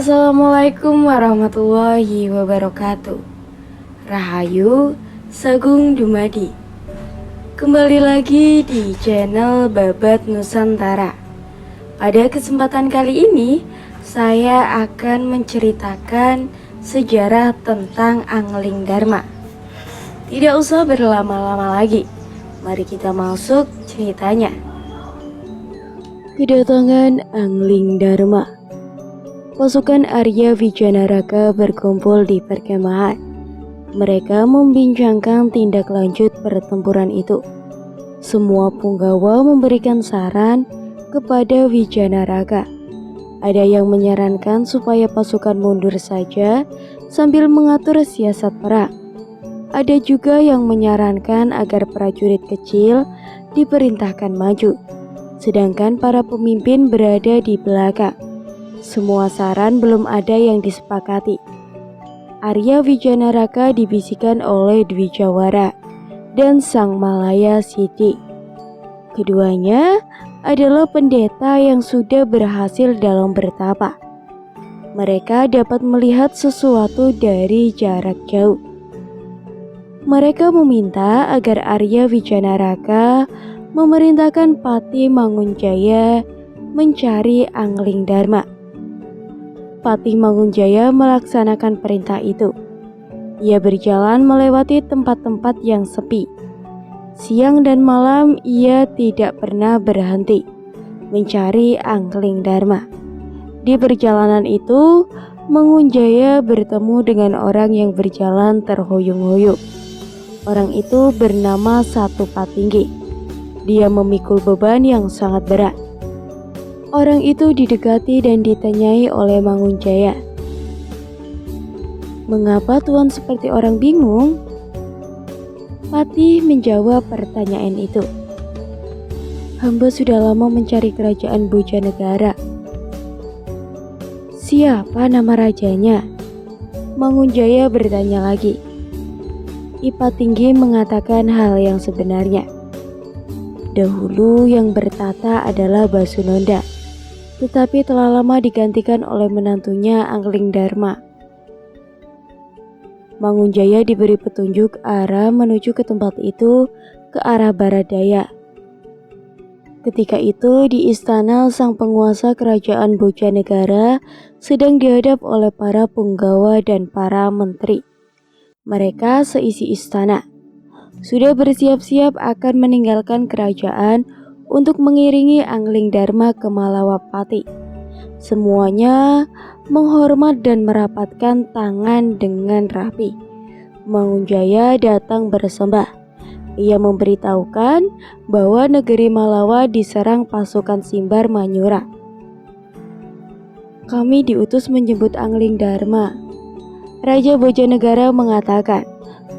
Assalamualaikum warahmatullahi wabarakatuh. Rahayu Sagung Dumadi. Kembali lagi di channel Babat Nusantara. Pada kesempatan kali ini saya akan menceritakan sejarah tentang Angling Dharma. Tidak usah berlama-lama lagi, mari kita masuk ceritanya. Kedatangan Angling Dharma. Pasukan Arya Wijanaraka berkumpul di perkemahan. Mereka membincangkan tindak lanjut pertempuran itu. Semua punggawa memberikan saran kepada Wijanaraka. Ada yang menyarankan supaya pasukan mundur saja sambil mengatur siasat perang. Ada juga yang menyarankan agar prajurit kecil diperintahkan maju, sedangkan para pemimpin berada di belakang. Semua saran belum ada yang disepakati. Arya Wijanaraka dibisikkan oleh Dwijawara dan Sang Malaya Sidi. Keduanya adalah pendeta yang sudah berhasil dalam bertapa. Mereka dapat melihat sesuatu dari jarak jauh. Mereka meminta agar Arya Wijanaraka memerintahkan Pati Mangunjaya mencari Angling Dharma. Patih Mangunjaya melaksanakan perintah itu. Ia berjalan melewati tempat-tempat yang sepi. Siang dan malam ia tidak pernah berhenti mencari Angling Dharma. Di perjalanan itu, Mangunjaya bertemu dengan orang yang berjalan terhuyung-huyung. Orang itu bernama Satu Patinggi. Dia memikul beban yang sangat berat. Orang itu didekati dan ditanyai oleh Mangunjaya. "Mengapa Tuan seperti orang bingung?" Patih menjawab pertanyaan itu. "Hamba sudah lama mencari kerajaan Bojanegara." "Siapa nama rajanya?" Mangunjaya bertanya lagi. Ipatinggi mengatakan hal yang sebenarnya. Dahulu yang bertata adalah Basunonda, tetapi telah lama digantikan oleh menantunya Angling Dharma. Mangunjaya diberi petunjuk arah menuju ke tempat itu ke arah barat daya. Ketika itu di istana sang penguasa kerajaan Bojanegara sedang dihadap oleh para punggawa dan para menteri. Mereka seisi istana sudah bersiap-siap akan meninggalkan kerajaan untuk mengiringi Angling Dharma ke Malawapati. Semuanya menghormat dan merapatkan tangan dengan rapi. Mangunjaya datang bersembah. Ia memberitahukan bahwa negeri Malawa diserang pasukan Simbar Manyura. "Kami diutus menjemput Angling Dharma." Raja Bojanegara mengatakan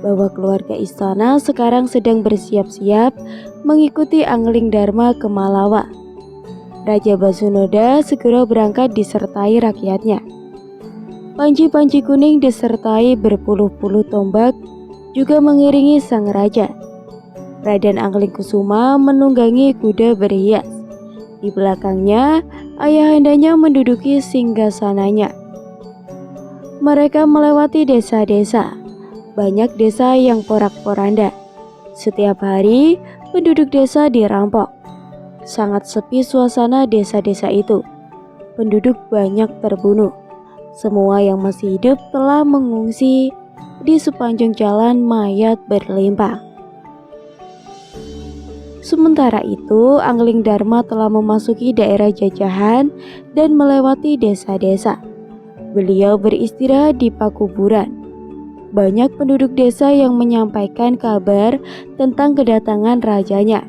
bahwa keluarga istana sekarang sedang bersiap-siap mengikuti Angling Dharma ke Malawa. Raja Basunoda segera berangkat disertai rakyatnya. Panji-panji kuning disertai berpuluh-puluh tombak juga mengiringi sang raja. Raden Angling Kusuma menunggangi kuda berhias. Di belakangnya, ayahandanya menduduki singgasananya. Mereka melewati desa-desa. Banyak desa yang porak-poranda. Setiap hari, penduduk desa dirampok. Sangat sepi suasana desa-desa itu. Penduduk banyak terbunuh. Semua yang masih hidup telah mengungsi. Di sepanjang jalan mayat berlimpah. Sementara itu, Angling Dharma telah memasuki daerah jajahan dan melewati desa-desa. Beliau beristirahat di pakuburan. Banyak penduduk desa yang menyampaikan kabar tentang kedatangan rajanya,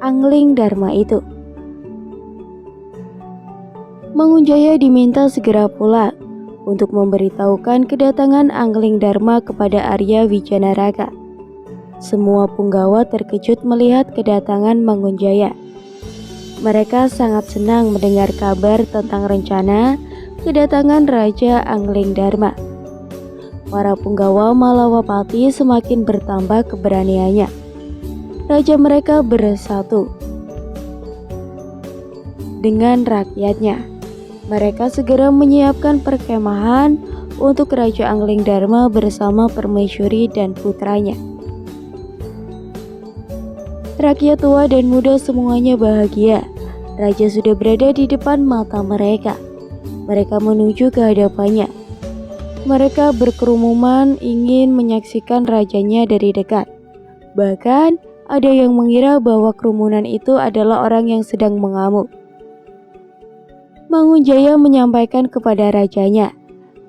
Angling Dharma itu. Mangunjaya diminta segera pulang untuk memberitahukan kedatangan Angling Dharma kepada Arya Wijanaraka. Semua punggawa terkejut melihat kedatangan Mangunjaya. Mereka sangat senang mendengar kabar tentang rencana kedatangan Raja Angling Dharma. Para punggawa Malawapati semakin bertambah keberaniannya. Raja mereka bersatu dengan rakyatnya. Mereka segera menyiapkan perkemahan untuk Raja Angling Dharma bersama permaisuri dan putranya. Rakyat tua dan muda semuanya bahagia. Raja sudah berada di depan mata mereka. Mereka menuju ke hadapannya. Mereka berkerumun ingin menyaksikan rajanya dari dekat. Bahkan ada yang mengira bahwa kerumunan itu adalah orang yang sedang mengamuk. Mangunjaya menyampaikan kepada rajanya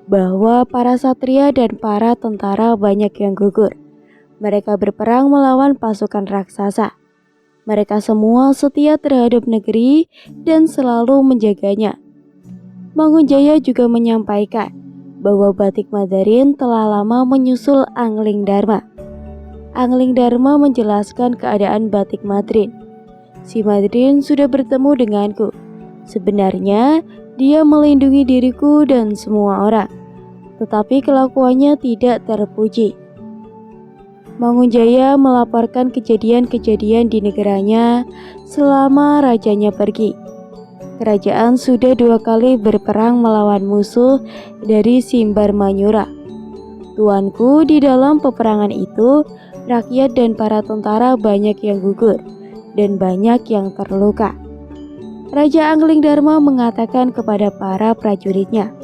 bahwa para satria dan para tentara banyak yang gugur. Mereka berperang melawan pasukan raksasa. Mereka semua setia terhadap negeri dan selalu menjaganya. Mangunjaya juga menyampaikan bahwa Batik Madarin telah lama menyusul Angling Dharma. Angling Dharma menjelaskan keadaan Batik Madrin. Si Madrin sudah bertemu denganku. Sebenarnya dia melindungi diriku dan semua orang, tetapi kelakuannya tidak terpuji. Mangunjaya melaporkan kejadian-kejadian di negaranya selama rajanya pergi. Kerajaan sudah 2 kali berperang melawan musuh dari Simbar Manyura. Tuanku, di dalam peperangan itu, rakyat dan para tentara banyak yang gugur dan banyak yang terluka. Raja Angling Dharma mengatakan kepada para prajuritnya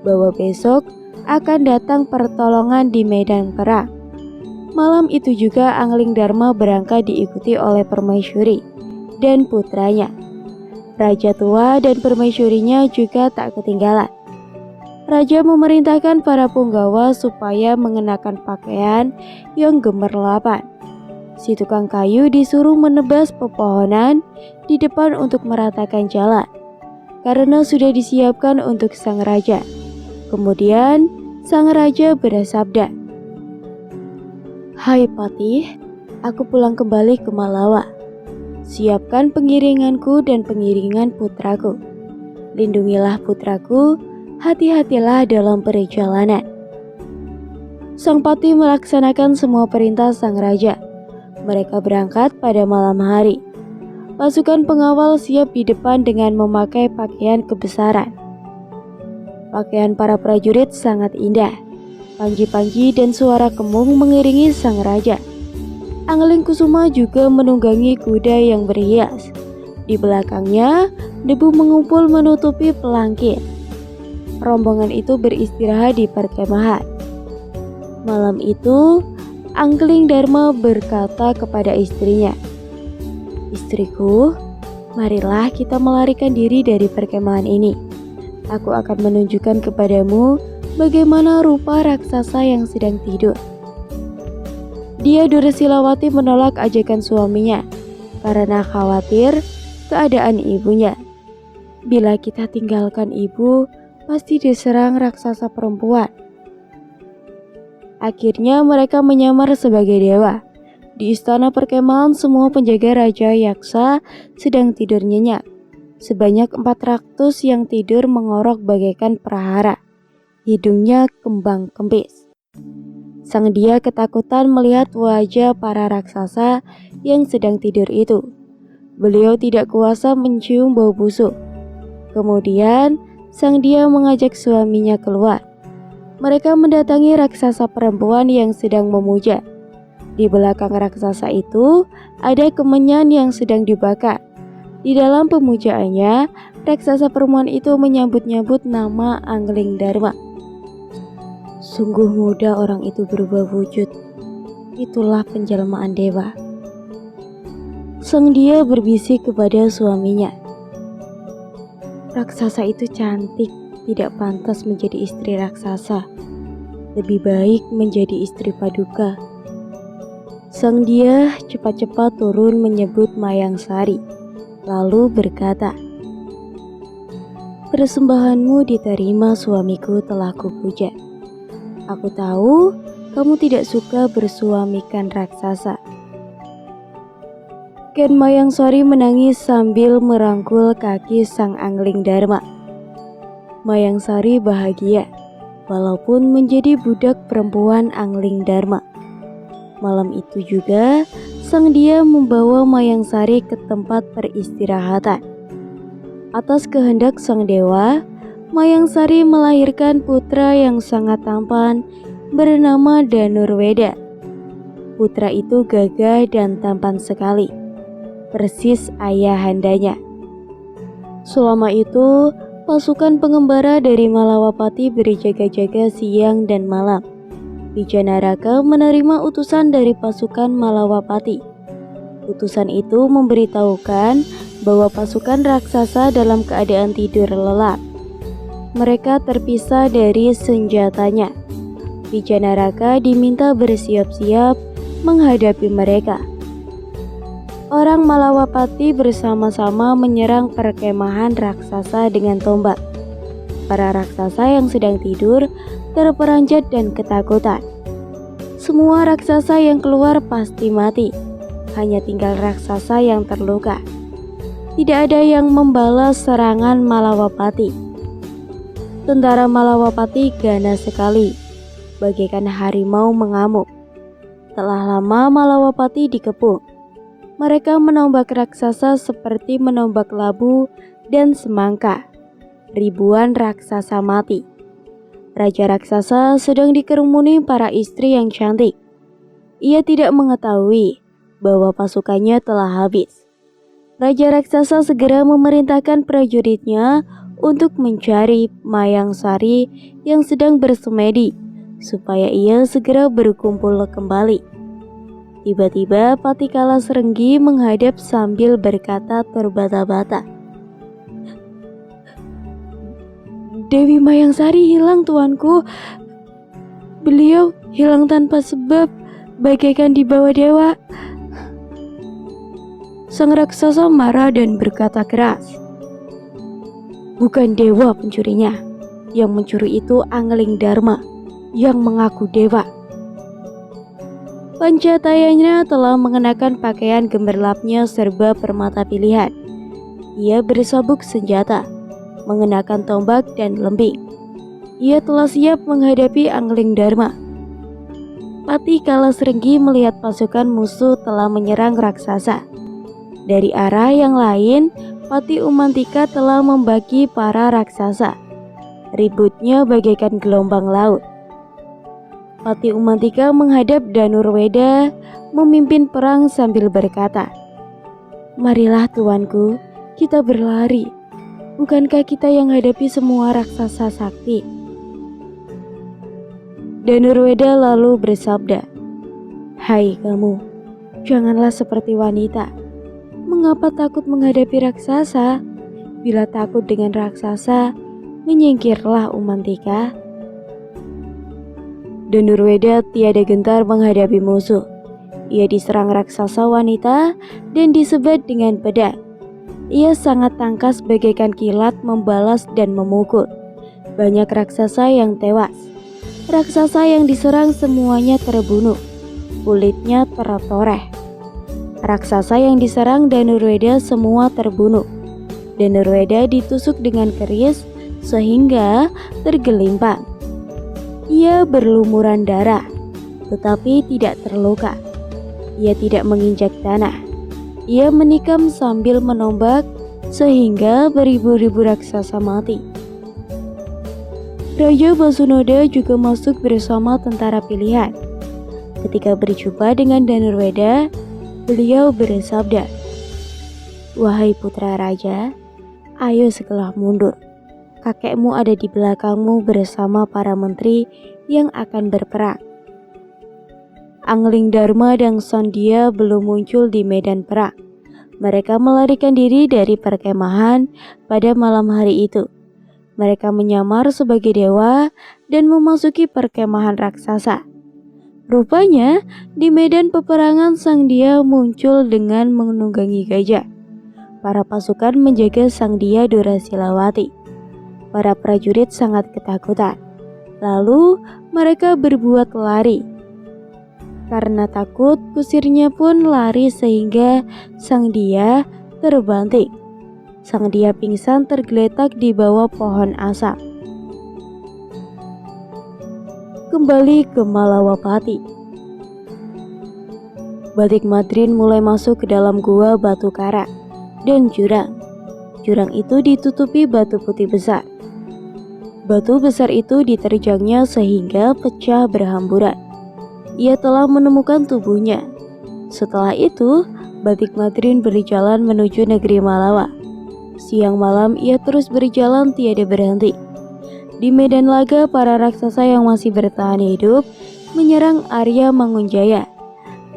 bahwa besok akan datang pertolongan di medan perang. Malam itu juga Angling Dharma berangkat diikuti oleh permaisuri dan putranya. Raja tua dan permaisurinya juga tak ketinggalan. Raja memerintahkan para punggawa supaya mengenakan pakaian yang gemerlapan. Si tukang kayu disuruh menebas pepohonan di depan untuk meratakan jalan, karena sudah disiapkan untuk sang raja. Kemudian sang raja bersabda, "Hai Patih, aku pulang kembali ke Malawa. Siapkan pengiringanku dan pengiringan putraku. Lindungilah putraku, hati-hatilah dalam perjalanan." Sang Patih melaksanakan semua perintah sang raja. Mereka berangkat pada malam hari. Pasukan pengawal siap di depan dengan memakai pakaian kebesaran. Pakaian para prajurit sangat indah. Panji-panji dan suara kembung mengiringi sang raja. Angling Kusuma juga menunggangi kuda yang berhias. Di belakangnya, debu mengumpul menutupi pelangkin. Rombongan itu beristirahat di perkemahan. Malam itu, Angling Dharma berkata kepada istrinya, "Istriku, marilah kita melarikan diri dari perkemahan ini. Aku akan menunjukkan kepadamu bagaimana rupa raksasa yang sedang tidur." Dia Dursilawati menolak ajakan suaminya karena khawatir keadaan ibunya. Bila kita tinggalkan ibu, pasti diserang raksasa perempuan. Akhirnya mereka menyamar sebagai dewa. Di istana perkemahan semua penjaga Raja Yaksa sedang tidur nyenyak. Sebanyak 400 yang tidur mengorok bagaikan prahara. Hidungnya kembang kempis. Sang dia ketakutan melihat wajah para raksasa yang sedang tidur itu. Beliau tidak kuasa mencium bau busuk. Kemudian sang dia mengajak suaminya keluar. Mereka mendatangi raksasa perempuan yang sedang memuja. Di belakang raksasa itu ada kemenyan yang sedang dibakar. Di dalam pemujaannya, raksasa perempuan itu menyambut-nyambut nama Angling Dharma. Sungguh mudah orang itu berubah wujud. Itulah penjelmaan dewa. Sang dia berbisik kepada suaminya, "Raksasa itu cantik, tidak pantas menjadi istri raksasa. Lebih baik menjadi istri paduka." Sang dia cepat-cepat turun menyebut Mayang Sari, lalu berkata, "Persembahanmu diterima suamiku, telah kupuja. Aku tahu kamu tidak suka bersuamikan raksasa." Ken Mayang Sari menangis sambil merangkul kaki sang Angling Dharma. Mayang Sari bahagia, walaupun menjadi budak perempuan Angling Dharma. Malam itu juga, sang dia membawa Mayang Sari ke tempat peristirahatan. Atas kehendak sang dewa, Mayangsari melahirkan putra yang sangat tampan bernama Danurweda. Putra itu gagah dan tampan sekali, persis ayahandanya. Selama itu, pasukan pengembara dari Malawapati berjaga-jaga siang dan malam. Wijanaraka menerima utusan dari pasukan Malawapati. Utusan itu memberitahukan bahwa pasukan raksasa dalam keadaan tidur lelap. Mereka terpisah dari senjatanya. Wijanaraka diminta bersiap-siap menghadapi mereka. Orang Malawapati bersama-sama menyerang perkemahan raksasa dengan tombak. Para raksasa yang sedang tidur terperanjat dan ketakutan. Semua raksasa yang keluar pasti mati. Hanya tinggal raksasa yang terluka. Tidak ada yang membalas serangan Malawapati. Tentara Malawapati ganas sekali, bagaikan harimau mengamuk. Telah lama Malawapati dikepung. Mereka menombak raksasa seperti menombak labu dan semangka. Ribuan raksasa mati. Raja raksasa sedang dikerumuni para istri yang cantik. Ia tidak mengetahui bahwa pasukannya telah habis. Raja raksasa segera memerintahkan prajuritnya untuk mencari Mayangsari yang sedang bersemedi, supaya ia segera berkumpul kembali. Tiba-tiba Patikala Serenggi menghadap sambil berkata terbata-bata, "Dewi Mayangsari hilang, tuanku. Beliau hilang tanpa sebab, bagaikan dibawa dewa." Sang raksasa marah dan berkata keras, "Bukan dewa pencurinya. Yang mencuri itu Angling Dharma yang mengaku dewa." Pancatayanya telah mengenakan pakaian gemerlapnya serba permata pilihan. Ia bersabuk senjata, mengenakan tombak dan lembing. Ia telah siap menghadapi Angling Dharma. Patikala Serenggi melihat pasukan musuh telah menyerang raksasa. Dari arah yang lain, Pati Umantika telah membagi para raksasa. Ributnya bagaikan gelombang laut. Pati Umantika menghadap Danurweda memimpin perang sambil berkata, "Marilah tuanku, kita berlari. Bukankah kita yang hadapi semua raksasa sakti?" Danurweda lalu bersabda, "Hai kamu, janganlah seperti wanita. Mengapa takut menghadapi raksasa? Bila takut dengan raksasa, menyingkirlah Umantika." Danurweda tiada gentar menghadapi musuh. Ia diserang raksasa wanita dan disebat dengan pedang. Ia sangat tangkas bagaikan kilat membalas dan memukul. Banyak raksasa yang tewas. Raksasa yang diserang semuanya terbunuh. Kulitnya tertoreh. Raksasa yang diserang Danurweda semua terbunuh. Danurweda ditusuk dengan keris sehingga tergelimpang. Ia berlumuran darah, tetapi tidak terluka. Ia tidak menginjak tanah. Ia menikam sambil menombak sehingga beribu-ribu raksasa mati. Raja Basunoda juga masuk bersama tentara pilihan. Ketika berjumpa dengan Danurweda, beliau bersabda, "Wahai putra raja, ayo segera mundur. Kakekmu ada di belakangmu bersama para menteri yang akan berperang." Angling Dharma dan Sandhya belum muncul di medan perang. Mereka melarikan diri dari perkemahan pada malam hari itu. Mereka menyamar sebagai dewa dan memasuki perkemahan raksasa. Rupanya di medan peperangan Sandhya muncul dengan menunggangi gajah. Para pasukan menjaga Sandhya Durasilawati. Para prajurit sangat ketakutan. Lalu mereka berbuat lari. Karena takut, kusirnya pun lari sehingga Sandhya terbanting. Sandhya pingsan tergeletak di bawah pohon asam. Kembali ke Malawapati. Batik Madrin mulai masuk ke dalam gua batu karang dan jurang. Jurang itu ditutupi batu putih besar. Batu besar itu diterjangnya sehingga pecah berhamburan. Ia telah menemukan tubuhnya. Setelah itu, Batik Madrin berjalan menuju negeri Malawa. Siang malam ia terus berjalan tiada berhenti. Di medan laga, para raksasa yang masih bertahan hidup menyerang Arya Mangunjaya.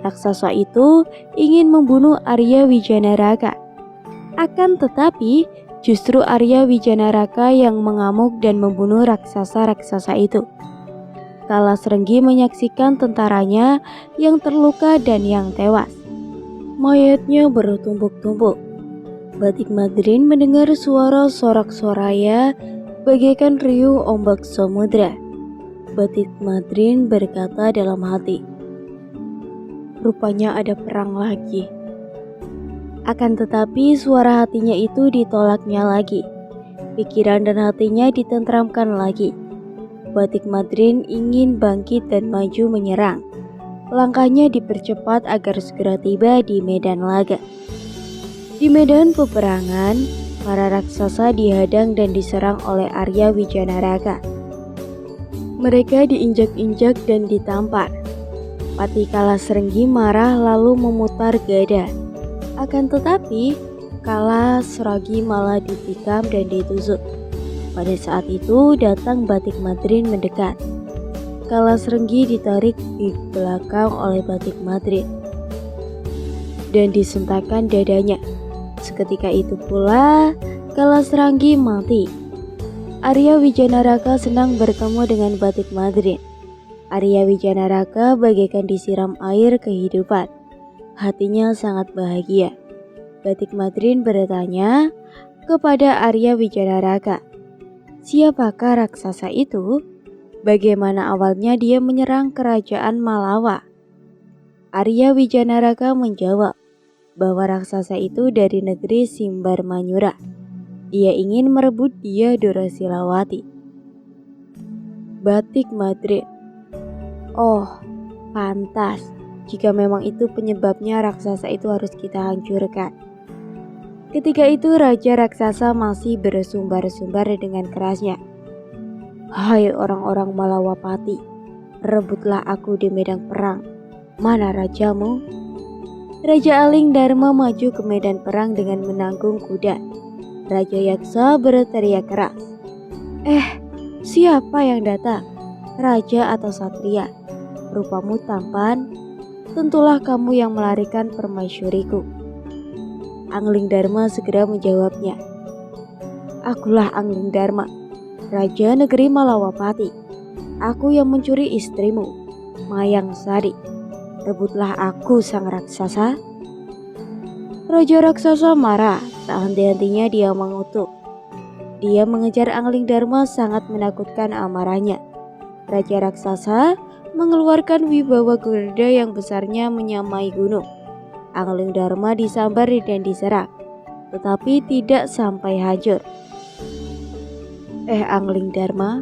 Raksasa itu ingin membunuh Arya Wijanaraka. Akan tetapi, justru Arya Wijanaraka yang mengamuk dan membunuh raksasa-raksasa itu. Kalasrenggi menyaksikan tentaranya yang terluka dan yang tewas. Mayatnya bertumpuk-tumpuk. Batik Madrin mendengar suara sorak-soraya bagaikan riuh ombak samudra. Batik Madrin berkata dalam hati, "Rupanya ada perang lagi." Akan tetapi suara hatinya itu ditolaknya lagi. Pikiran dan hatinya ditentramkan lagi. Batik Madrin ingin bangkit dan maju menyerang. Langkahnya dipercepat agar segera tiba di medan laga. Di medan peperangan, para raksasa dihadang dan diserang oleh Arya Wijanaraka. Mereka diinjak-injak dan ditampar. Pati Kalasrenggi marah lalu memutar gada. Akan tetapi, Kalasrenggi malah ditikam dan ditusuk. Pada saat itu datang Batik Madrin mendekat. Kalasrenggi ditarik di belakang oleh Batik Madrin dan disentakkan dadanya. Seketika itu pula Kalasrenggi mati. Arya Wijanaraka senang bertemu dengan Batik Madrin. Arya Wijanaraka bagaikan disiram air kehidupan. Hatinya sangat bahagia. Batik Madrin bertanya kepada Arya Wijanaraka, "Siapakah raksasa itu? Bagaimana awalnya dia menyerang kerajaan Malawa?" Arya Wijanaraka menjawab bahwa raksasa itu dari negeri Simbarmanyura. Dia ingin merebut dia Durasilawati. Batik Madrin, "Oh, pantas. Jika memang itu penyebabnya, raksasa itu harus kita hancurkan." Ketika itu Raja Raksasa masih bersumbar-sumbar dengan kerasnya, "Hai orang-orang Malawapati, rebutlah aku di medan perang. Mana rajamu?" Raja Aling Dharma maju ke medan perang dengan menanggung kuda. Raja Yaksa berteriak keras, Siapa yang datang? Raja atau satria? Rupamu tampan, tentulah kamu yang melarikan permaisuriku." Angling Dharma segera menjawabnya, "Akulah Angling Dharma, Raja Negeri Malawapati. Aku yang mencuri istrimu, Mayang Sari. Rebutlah aku, sang raksasa." Raja raksasa marah, tak henti-hentinya dia mengutuk. Dia mengejar Angling Dharma sangat menakutkan amarahnya. Raja raksasa mengeluarkan wibawa Garuda yang besarnya menyamai gunung. Angling Dharma disambar dan diserang, tetapi tidak sampai hancur. Angling Dharma,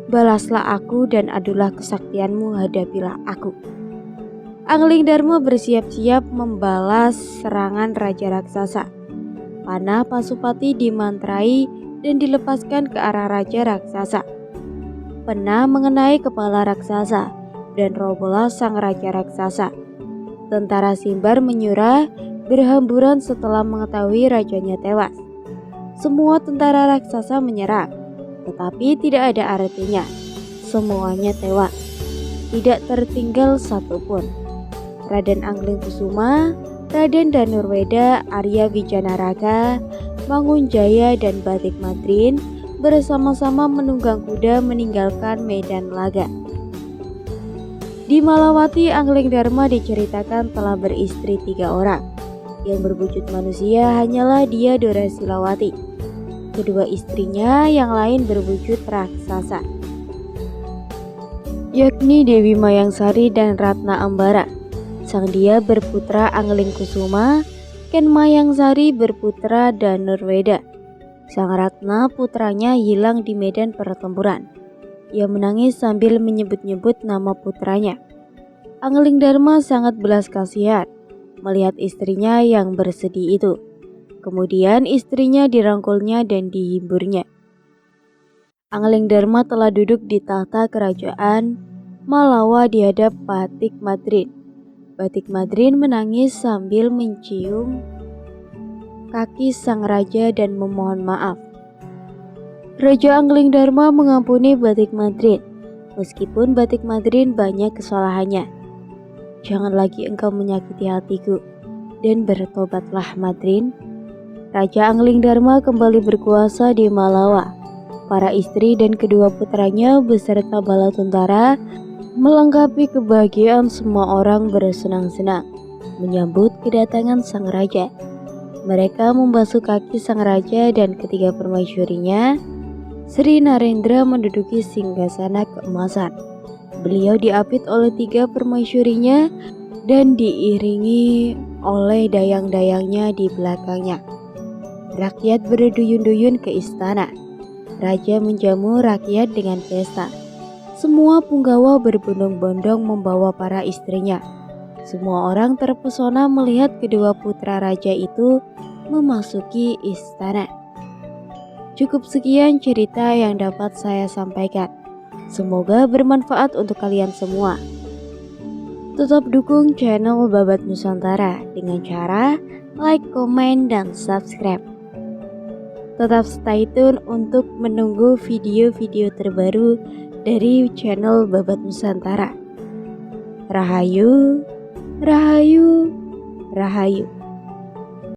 balaslah aku dan adulah kesaktianmu, hadapilah aku." Angling Dharma bersiap-siap membalas serangan Raja Raksasa. Panah Pasupati dimantrai dan dilepaskan ke arah Raja Raksasa. Panah mengenai kepala raksasa dan robohlah sang Raja Raksasa. Tentara Simbar menyerah berhamburan setelah mengetahui rajanya tewas. Semua tentara raksasa menyerang, tetapi tidak ada artinya. Semuanya tewas, tidak tertinggal satupun. Raden Angling Kusuma, Raden Danurweda, Arya Wijanaraka, Mangunjaya, dan Batik Madrin bersama-sama menunggang kuda meninggalkan medan laga. Di Malawati, Angling Dharma diceritakan telah beristri 3 orang. Yang berwujud manusia hanyalah dia Durasilawati. Kedua istrinya yang lain berwujud raksasa, yakni Dewi Mayangsari dan Ratna Ambara. Sang dia berputra Angling Kusuma, Ken Mayangsari berputra Danurweda. Sang Ratna putranya hilang di medan pertempuran. Ia menangis sambil menyebut-nyebut nama putranya. Angling Dharma sangat belas kasihan melihat istrinya yang bersedih itu. Kemudian istrinya dirangkulnya dan dihiburnya. Anglingdarma telah duduk di tahta kerajaan Malawa di hadap Batik Madrin. Batik Madrin menangis sambil mencium kaki sang raja dan memohon maaf. Raja Anglingdarma mengampuni Batik Madrin, meskipun Batik Madrin banyak kesalahannya. Jangan lagi engkau menyakiti hatiku, dan bertobatlah Madrin. Raja Anglingdarma kembali berkuasa di Malawa. Para istri dan kedua putranya beserta bala tentara melengkapi kebahagiaan semua orang bersenang-senang menyambut kedatangan sang raja. Mereka membasuh kaki sang raja dan ketiga permaisurinya. Sri Narendra menduduki singgasana keemasan. Beliau diapit oleh 3 permaisurinya dan diiringi oleh dayang-dayangnya di belakangnya. Rakyat berduyun-duyun ke istana. Raja menjamu rakyat dengan pesta. Semua punggawa berbondong-bondong membawa para istrinya. Semua orang terpesona melihat kedua putra raja itu memasuki istana. Cukup sekian cerita yang dapat saya sampaikan. Semoga bermanfaat untuk kalian semua. Tetap dukung channel Babat Nusantara dengan cara like, komen, dan subscribe. Tetap stay tune untuk menunggu video-video terbaru dari channel Babat Nusantara. Rahayu, Rahayu, Rahayu.